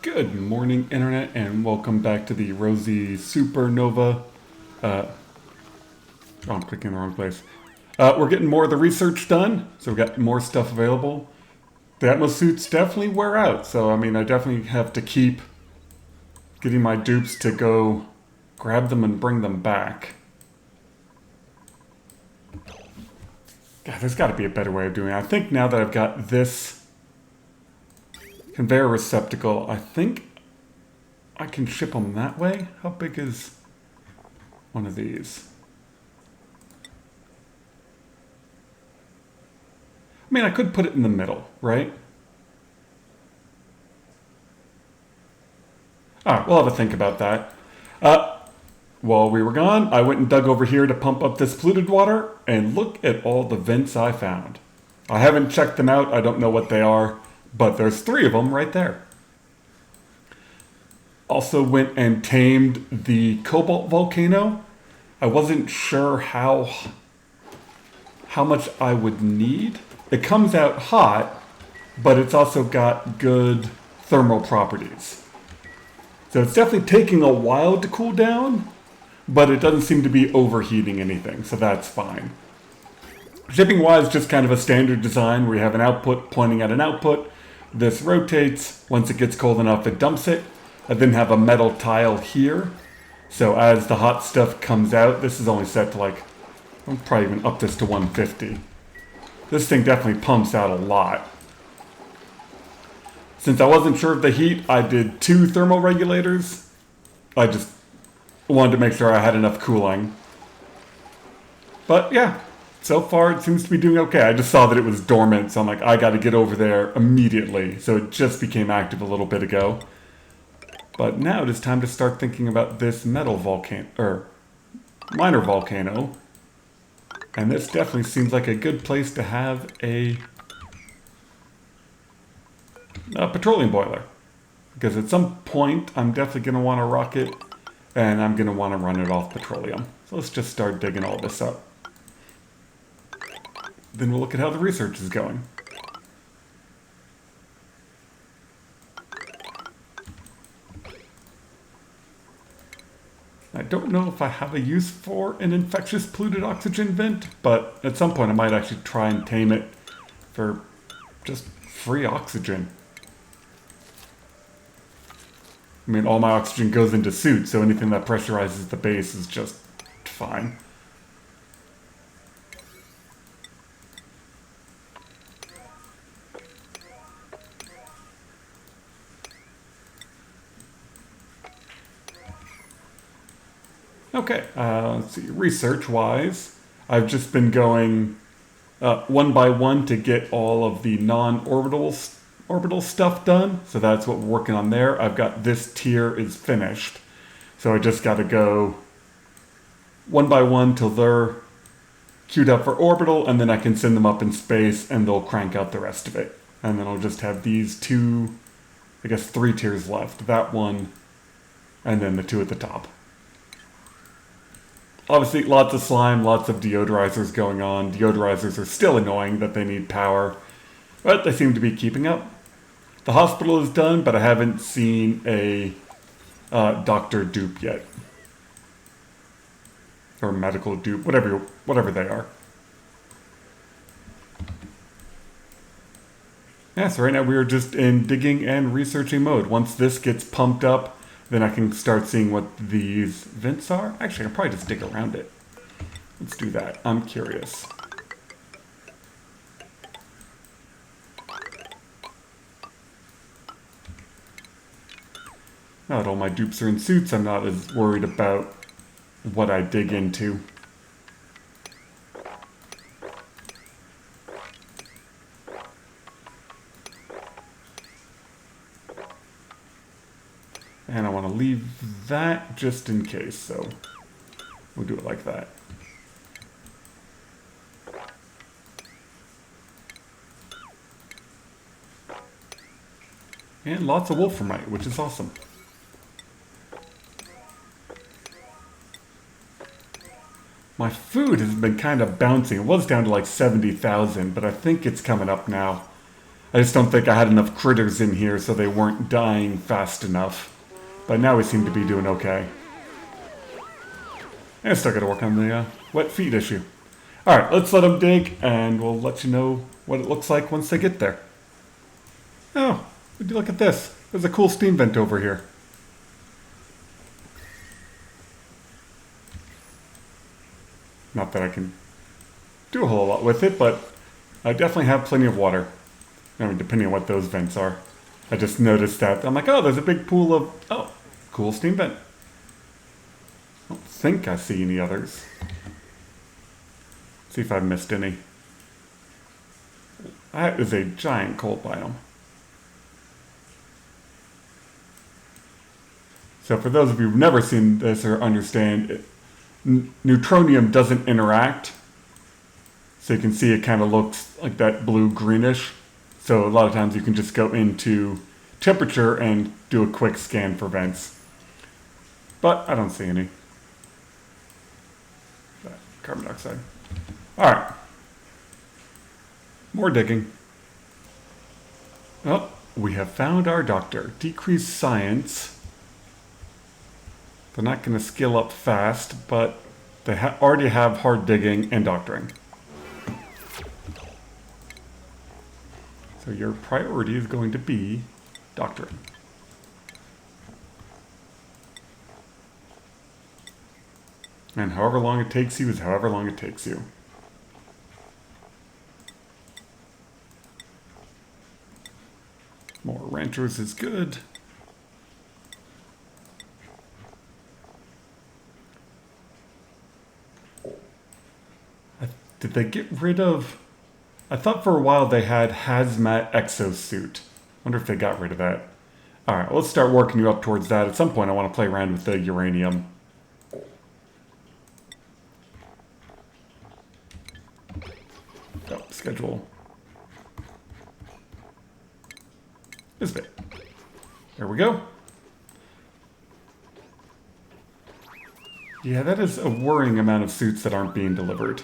Good morning, Internet, and welcome back to the Rosy Supernova. Oh, I'm clicking in the wrong place. We're getting more of the research done, so we've got more stuff available. The Atmo suits definitely wear out, so I definitely have to keep getting my dupes to go grab them and bring them back. God, there's got to be a better way of doing it. I think now that I've got this conveyor receptacle, I think I can ship them that way. How big is one of these? I could put it in the middle, right? Alright, we'll have a think about that. While we were gone, I went and dug over here to pump up this polluted water, and look at all the vents I found. I haven't checked them out, I don't know what they are, but there's 3 of them right there. Also went and tamed the cobalt volcano. I wasn't sure how much I would need. It comes out hot, but it's also got good thermal properties. So it's definitely taking a while to cool down, but it doesn't seem to be overheating anything, so that's fine. Shipping wise, just kind of a standard design where you have an output pointing at an output. This rotates. Once it gets cold enough, it dumps it. I then have a metal tile here. So as the hot stuff comes out, this is only set to I'll probably even up this to 150. This thing definitely pumps out a lot. Since I wasn't sure of the heat, I did 2 thermal regulators. I just wanted to make sure I had enough cooling. But yeah, so far it seems to be doing okay. I just saw that it was dormant, so I'm like, I gotta get over there immediately. So it just became active a little bit ago. But now it is time to start thinking about this metal volcano, or minor volcano. And this definitely seems like a good place to have a petroleum boiler. Because at some point, I'm definitely going to want a rocket, and I'm going to want to run it off petroleum. So let's just start digging all this up. Then we'll look at how the research is going. I don't know if I have a use for an infectious polluted oxygen vent, but at some point I might actually try and tame it for just free oxygen. All my oxygen goes into suits, so anything that pressurizes the base is just fine. Okay, let's see. Research-wise, I've just been going one by one to get all of the non-orbital stuff done. So that's what we're working on there. I've got this tier is finished. So I just got to go one by one till they're queued up for orbital, and then I can send them up in space, and they'll crank out the rest of it. And then I'll just have these 2, I guess 3 tiers left. That one, and then the 2 at the top. Obviously, lots of slime, lots of deodorizers going on. Deodorizers are still annoying that they need power, but they seem to be keeping up. The hospital is done, but I haven't seen a doctor dupe yet. Or medical dupe, whatever they are. Yeah, so right now we are just in digging and researching mode. Once this gets pumped up, then I can start seeing what these vents are. Actually, I'll probably just dig around it. Let's do that. I'm curious. Now that all my dupes are in suits, I'm not as worried about what I dig into. And I want to leave that just in case, so we'll do it like that. And lots of wolframite, which is awesome. My food has been kind of bouncing. It was down to 70,000, but I think it's coming up now. I just don't think I had enough critters in here so they weren't dying fast enough. But now we seem to be doing okay. And I still gotta work on the wet feet issue. Alright, let's let them dig, and we'll let you know what it looks like once they get there. Oh, would you look at this? There's a cool steam vent over here. Not that I can do a whole lot with it, but I definitely have plenty of water. I mean, depending on what those vents are. I just noticed that. I'm like, oh, there's a big pool of... Oh, cool steam vent. I don't think I see any others. See if I've missed any. That is a giant cold biome. So for those of you who've never seen this or understand, neutronium doesn't interact. So you can see it kind of looks like that blue-greenish. So a lot of times you can just go into temperature and do a quick scan for vents. But I don't see any. Carbon dioxide. Alright. More digging. Oh, we have found our doctor. Decreased science. They're not going to skill up fast, but they already have hard digging and doctoring. So your priority is going to be doctoring. And however long it takes you is however long it takes you. More ranchers is good. Did they get rid of... I thought for a while they had hazmat exosuit. Wonder if they got rid of that. Alright, let's start working you up towards that. At some point I want to play around with the uranium. Oh, schedule. This bit. There we go. Yeah, that is a worrying amount of suits that aren't being delivered.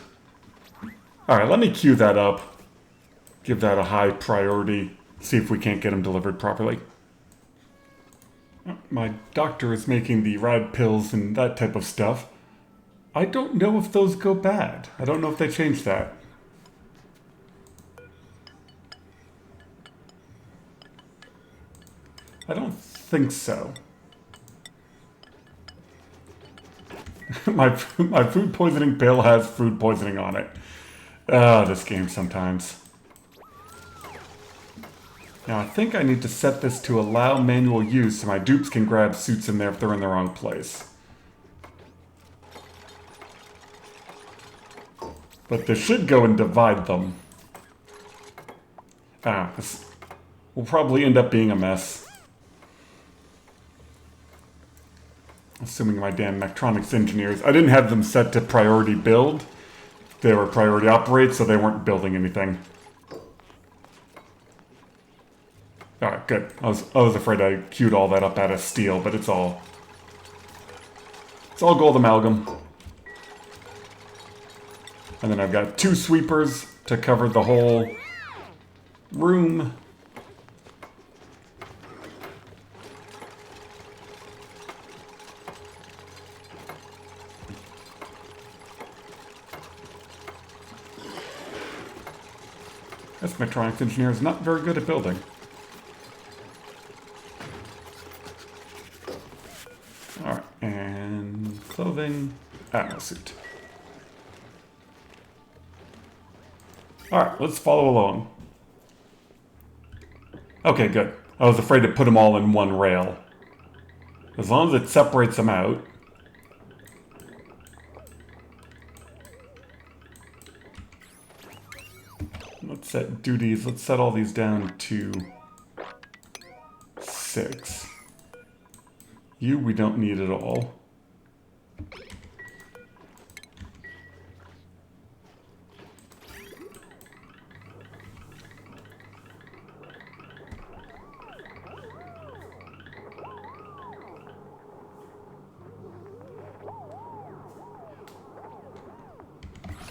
Alright, let me queue that up. Give that a high priority. See if we can't get them delivered properly. My doctor is making the rad pills and that type of stuff. I don't know if those go bad. I don't know if they changed that. I don't think so. my food poisoning pill has food poisoning on it. This game sometimes. Now I think I need to set this to allow manual use so my dupes can grab suits in there if they're in the wrong place. But this should go and divide them. This will probably end up being a mess. Assuming my damn mechatronics engineers... I didn't have them set to priority build. They were priority operate, so they weren't building anything. Alright, good. I was afraid I queued all that up out of steel, but it's all gold amalgam. And then I've got 2 sweepers to cover the whole room. This mechatronics engineer is not very good at building. Alright, and clothing, Atmo suit. Alright, let's follow along. Okay, good. I was afraid to put them all in one rail. As long as it separates them out. Let's set duties. Let's set all these down to 6. You, we don't need at all.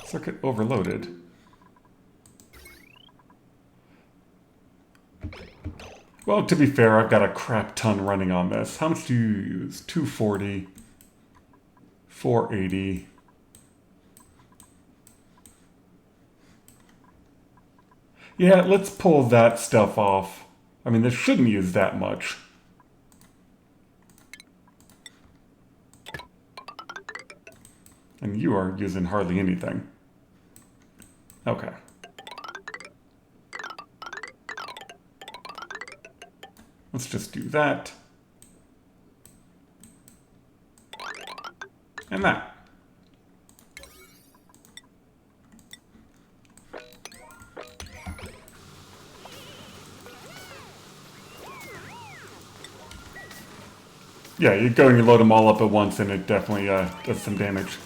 Circuit overloaded. Well, to be fair, I've got a crap ton running on this. How much do you use? 240, 480. Yeah, let's pull that stuff off. I mean, this shouldn't use that much. And you are using hardly anything. Okay. Let's just do that. And that. Yeah, you go and you load them all up at once and it definitely does some damage.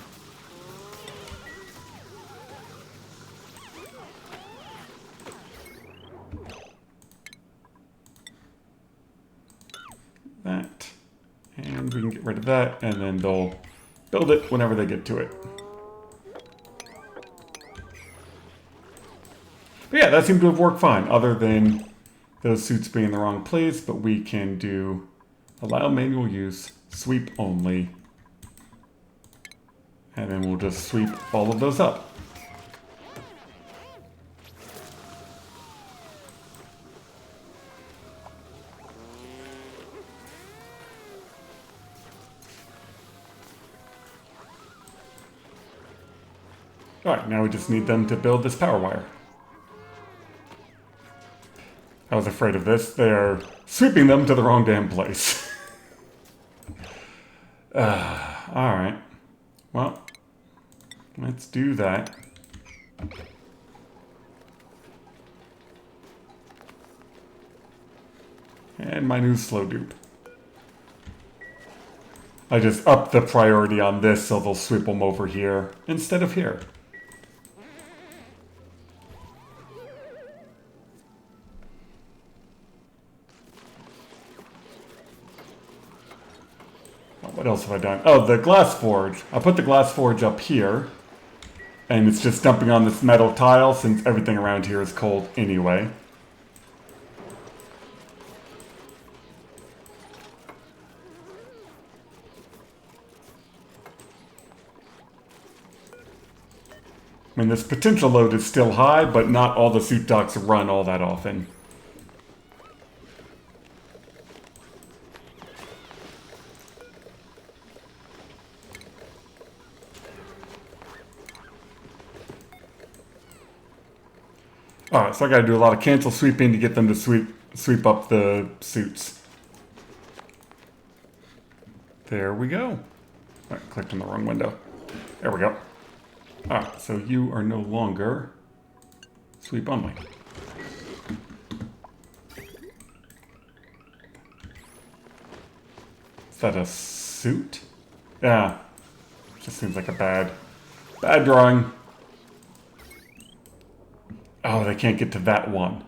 That. And we can get rid of that, and then they'll build it whenever they get to it. But yeah, that seemed to have worked fine, other than those suits being in the wrong place, but we can do allow manual use, sweep only, and then we'll just sweep all of those up. Alright, now we just need them to build this power wire. I was afraid of this. They're sweeping them to the wrong damn place. Alright. Well, let's do that. And my new slow dupe. I just upped the priority on this so they'll sweep them over here instead of here. What else have I done? Oh, the glass forge. I put the glass forge up here, and it's just dumping on this metal tile since everything around here is cold anyway. I mean, this potential load is still high, but not all the suit docks run all that often. Alright, so I gotta do a lot of cancel sweeping to get them to sweep up the suits. There we go. I clicked on the wrong window. There we go. Alright, so you are no longer sweep only. Is that a suit? Yeah. Just seems like a bad drawing. Oh, they can't get to that one.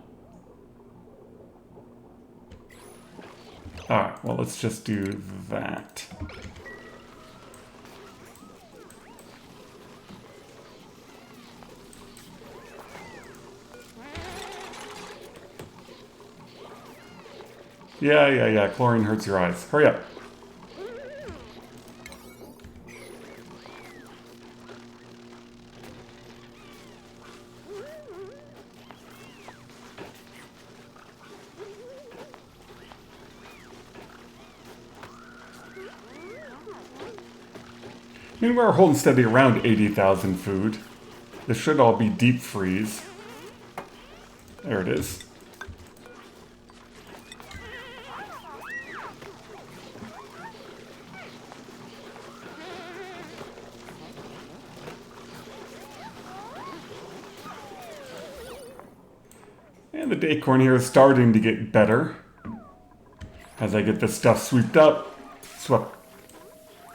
Alright, well, let's just do that. Yeah. Chlorine hurts your eyes. Hurry up. I mean, we're holding steady around 80,000 food. This should all be deep freeze. There it is. And the acorn here is starting to get better. As I get this stuff swept up. Swept.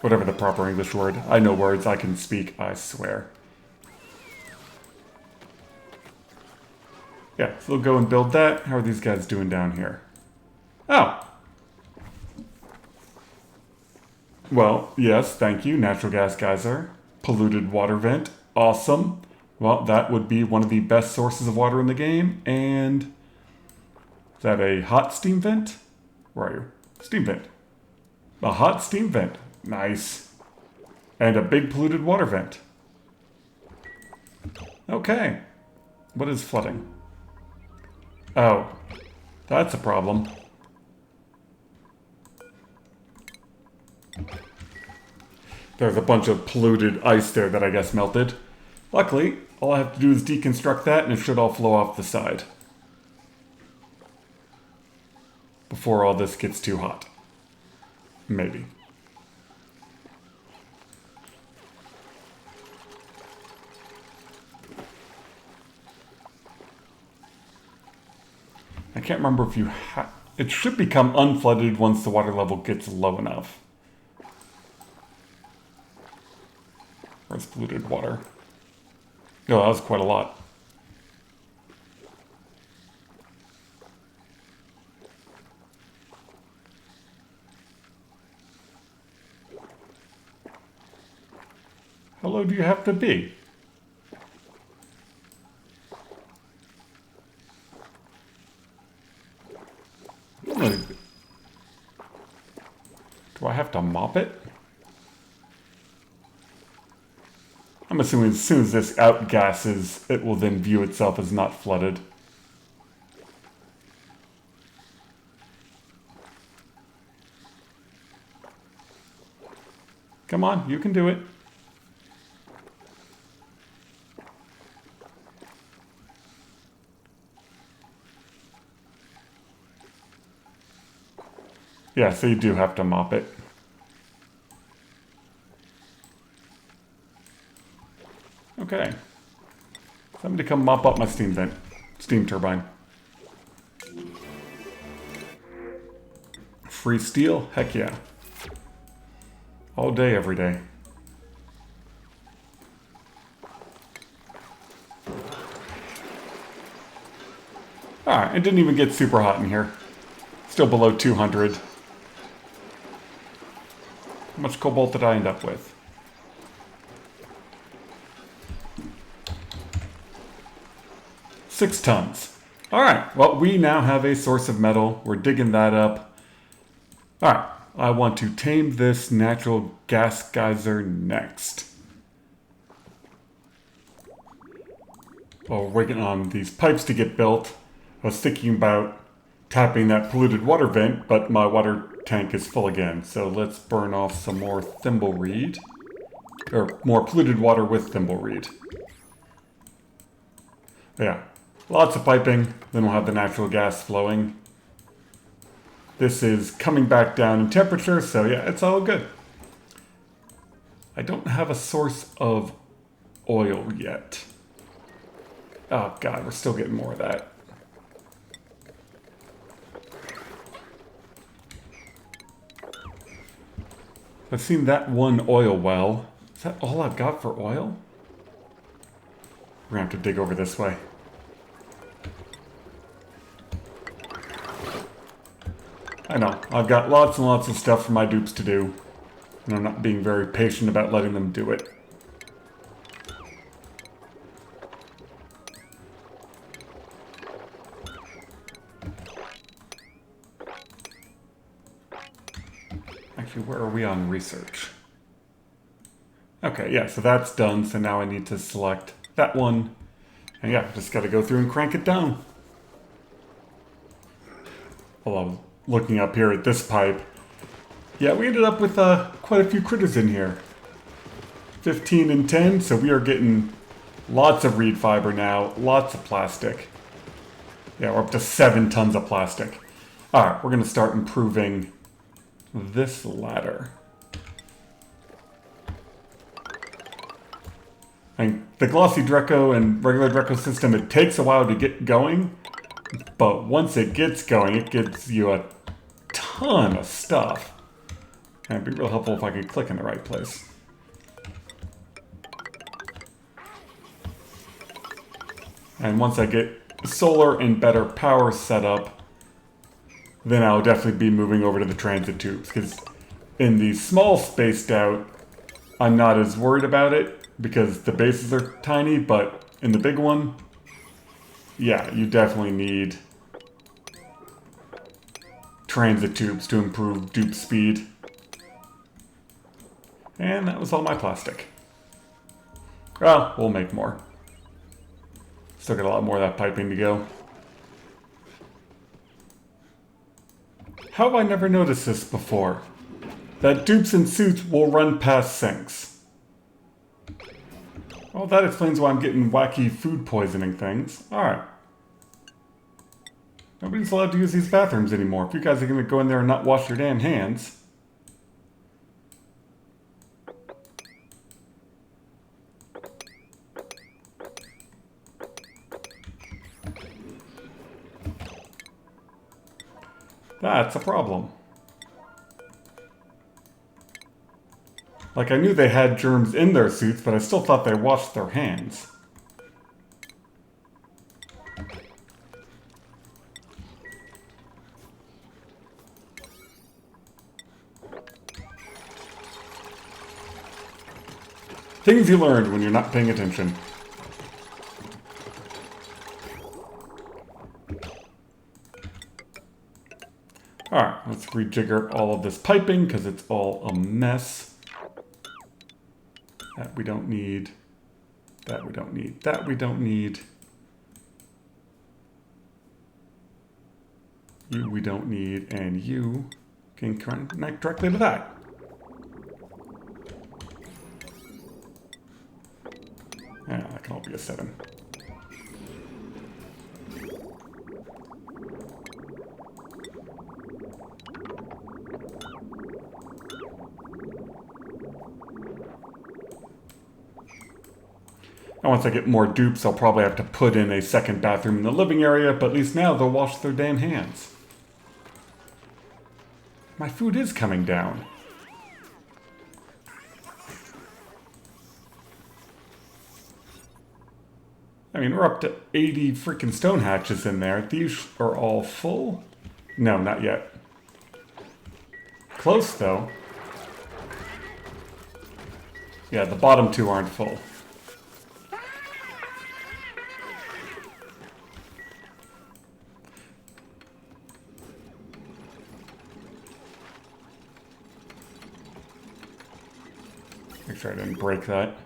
Whatever the proper English word. I know words, I can speak, I swear. Yeah, so we'll go and build that. How are these guys doing down here? Oh. Well, yes, thank you. Natural gas geyser. Polluted water vent. Awesome. Well, that would be one of the best sources of water in the game. And Is that a hot steam vent? Where are you? Steam vent. A hot steam vent. Nice. And a big polluted water vent. Okay. What is flooding? Oh. That's a problem. There's a bunch of polluted ice there that I guess melted. Luckily, all I have to do is deconstruct that and it should all flow off the side. Before all this gets too hot. Maybe. I can't remember if you have... It should become unflooded once the water level gets low enough. Where's polluted water? Oh, that was quite a lot. How low do you have to be? Do I have to mop it? I'm assuming as soon as this outgasses, it will then view itself as not flooded. Come on, you can do it. Yeah, so you do have to mop it. Okay. Somebody come mop up my steam vent. Steam turbine. Free steel? Heck yeah. All day, every day. Alright, it didn't even get super hot in here. Still below 200. How much cobalt did I end up with? Six tons. Alright, well, we now have a source of metal. We're digging that up. Alright, I want to tame this natural gas geyser next. While we're waiting on these pipes to get built, I was thinking about tapping that polluted water vent, but my water tank is full again. So let's burn off some more thimbleweed. Or more polluted water with thimbleweed. Yeah, lots of piping, then we'll have the natural gas flowing. This is coming back down in temperature, so yeah, it's all good. I don't have a source of oil yet. Oh god, we're still getting more of that. I've seen that one oil well. Is that all I've got for oil? We're gonna have to dig over this way. I know, I've got lots and lots of stuff for my dupes to do, and I'm not being very patient about letting them do it. Actually, where are we on research? Okay, yeah, so that's done, so now I need to select that one, and yeah, just gotta go through and crank it down. Although, looking up here at this pipe, yeah, we ended up with quite a few critters in here. 15 and 10, so we are getting lots of reed fiber now, lots of plastic. Yeah, we're up to 7 tons of plastic. Alright, we're gonna start improving this ladder. And the glossy Dreco and regular Dreco system, it takes a while to get going, but once it gets going, it gives you a ton of stuff. And it'd be real helpful if I could click in the right place. And once I get solar and better power set up, then I'll definitely be moving over to the transit tubes, because in the small spaced out, I'm not as worried about it, because the bases are tiny, but in the big one, yeah, you definitely need transit tubes to improve dupe speed. And that was all my plastic. Well, we'll make more. Still got a lot more of that piping to go. How have I never noticed this before? That dupes in suits will run past sinks. Well, that explains why I'm getting wacky food poisoning things. Alright. Nobody's allowed to use these bathrooms anymore. If you guys are going to go in there and not wash your damn hands. That's a problem. Like, I knew they had germs in their suits, but I still thought they washed their hands. Things you learned when you're not paying attention. Alright, let's rejigger all of this piping because it's all a mess. That we don't need. That we don't need. That we don't need. You we don't need. And you can connect directly to that. Yeah, that can all be a 7. And once I get more dupes, I'll probably have to put in a second bathroom in the living area, but at least now they'll wash their damn hands. My food is coming down. I mean, we're up to 80 freaking stone hatches in there. These are all full? No, not yet. Close, though. Yeah, the bottom 2 aren't full. Make sure I didn't break that.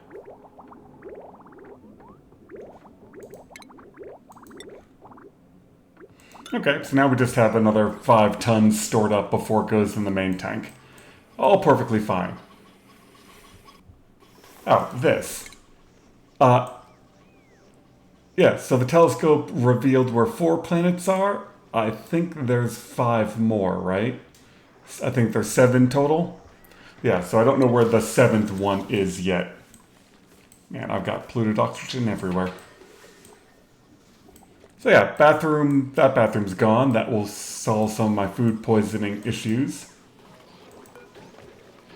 Okay, so now we just have another 5 tons stored up before it goes in the main tank. All perfectly fine. Oh, this. Yeah, so the telescope revealed where 4 planets are. I think there's 5 more, right? I think there's 7 total. Yeah, so I don't know where the 7th one is yet. Man, I've got polluted oxygen everywhere. So yeah, that bathroom's gone. That will solve some of my food poisoning issues.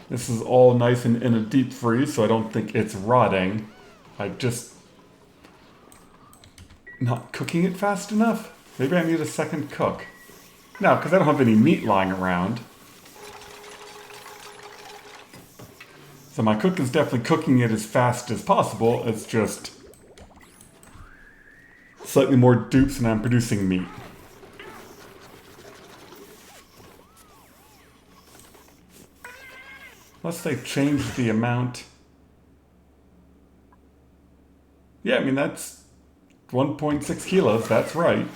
This is all nice and in a deep freeze, so I don't think it's rotting. I just not cooking it fast enough? Maybe I need a second cook. No, because I don't have any meat lying around. So my cook is definitely cooking it as fast as possible. It's just slightly more dupes and I'm producing meat. Unless they change the amount. Yeah, I mean, that's 1.6 kilos. That's right.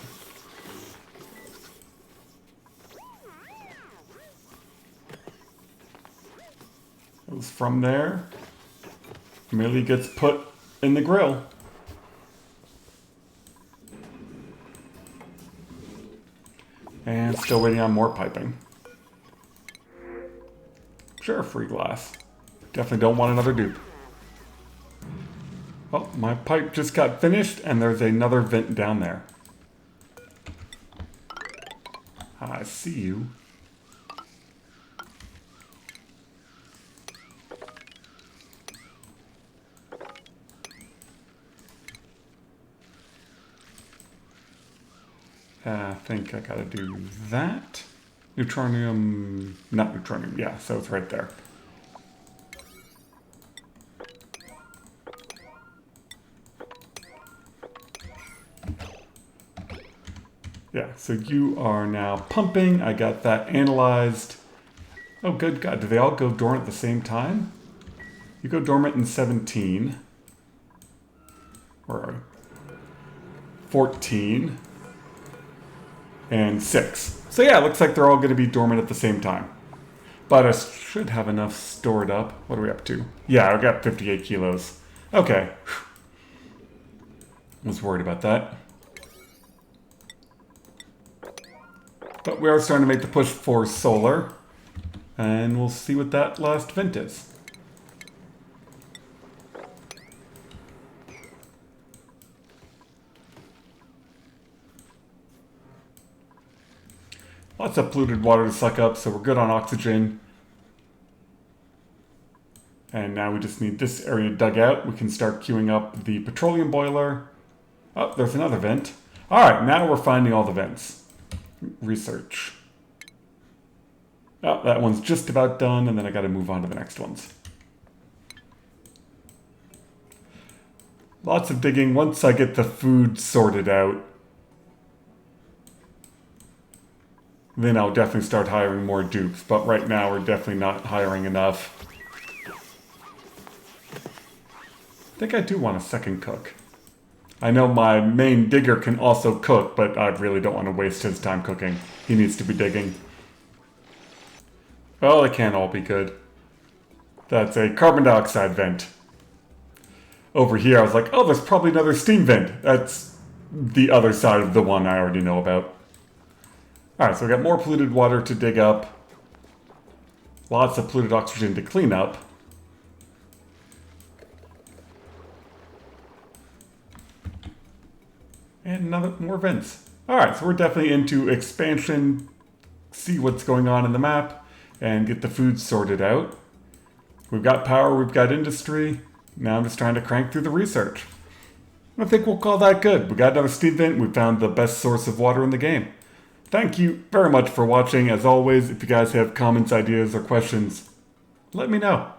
Goes from there. Merely gets put in the grill. And still waiting on more piping. Sure, free glass. Definitely don't want another dupe. Oh, my pipe just got finished and there's another vent down there. I see you. I think I gotta do that. Neutronium, not neutronium, yeah, so it's right there. Yeah, so you are now pumping. I got that analyzed. Oh, good God. Do they all go dormant at the same time? You go dormant in 17. Or 14. And 6. So yeah, it looks like they're all going to be dormant at the same time. But I should have enough stored up. What are we up to? Yeah, I got 58 kilos. Okay. Was worried about that. But we are starting to make the push for solar. And we'll see what that last vent is. Lots of polluted water to suck up, so we're good on oxygen. And now we just need this area dug out. We can start queuing up the petroleum boiler. Oh, there's another vent. All right, now we're finding all the vents. Research. Oh, that one's just about done, and then I got to move on to the next ones. Lots of digging. Once I get the food sorted out, then I'll definitely start hiring more dupes. But right now, we're definitely not hiring enough. I think I do want a second cook. I know my main digger can also cook, but I really don't want to waste his time cooking. He needs to be digging. Well, they can't all be good. That's a carbon dioxide vent. Over here, I was like, oh, there's probably another steam vent. That's the other side of the one I already know about. Alright, so we got more polluted water to dig up. Lots of polluted oxygen to clean up. And more vents. Alright, so we're definitely into expansion. See what's going on in the map. And get the food sorted out. We've got power, we've got industry. Now I'm just trying to crank through the research. I think we'll call that good. We got another steam vent. We found the best source of water in the game. Thank you very much for watching. As always, if you guys have comments, ideas, or questions, let me know.